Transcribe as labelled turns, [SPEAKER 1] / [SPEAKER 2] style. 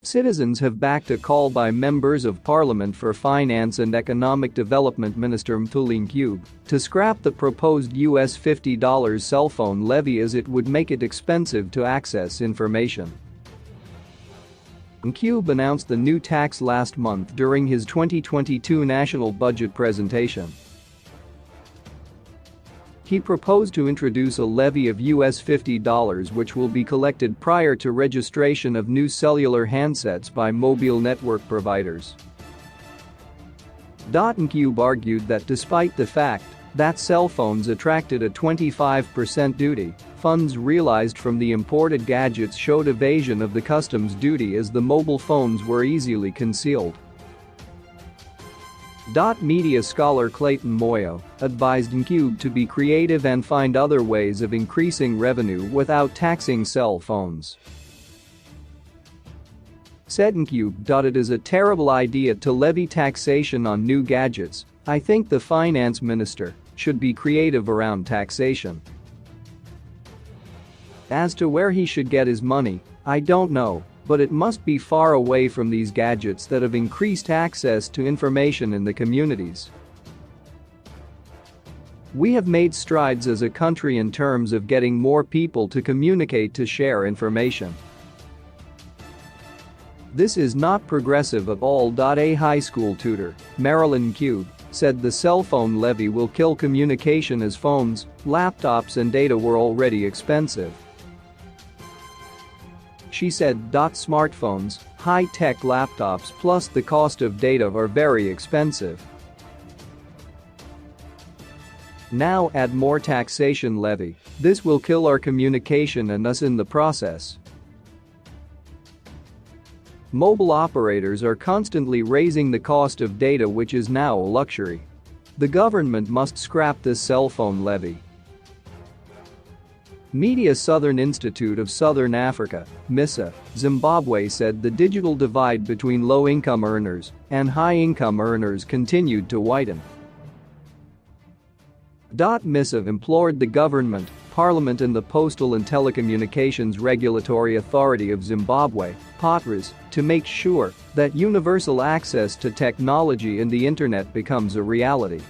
[SPEAKER 1] Citizens have backed a call by members of parliament for Finance and Economic Development Minister Mthuli to scrap the proposed US $50 cell phone levy as it would make it expensive to access information. Ncube announced the new tax last month during his 2022 national budget presentation. He proposed to introduce a levy of US $50 which will be collected prior to registration of new cellular handsets by mobile network providers. Ncube argued that despite the fact that cell phones attracted a 25% duty, funds realized from the imported gadgets showed evasion of the customs duty as the mobile phones were easily concealed. Media scholar Clayton Moyo advised Ncube to be creative and find other ways of increasing revenue without taxing cell phones. Said Ncube, "It is a terrible idea to levy taxation on new gadgets. I think the finance minister should be creative around taxation. As to where he should get his money, I don't know, but it must be far away from these gadgets that have increased access to information in the communities. We have made strides as a country in terms of getting more people to communicate to share information. This is not progressive at all." A high school tutor, Marilyn Ncube, said the cell phone levy will kill communication as phones, laptops and data were already expensive. She said, "Smartphones, high-tech laptops plus the cost of data are very expensive. Now add more taxation levy. This will kill our communication and us in the process." Mobile operators are constantly raising the cost of data, which is now a luxury. The government must scrap this cell phone levy. Media Southern Institute of Southern Africa, MISA, Zimbabwe said the digital divide between low-income earners and high-income earners continued to widen. MISA implored the government, parliament and the Postal and Telecommunications Regulatory Authority of Zimbabwe, POTRAZ, to make sure that universal access to technology and the internet becomes a reality.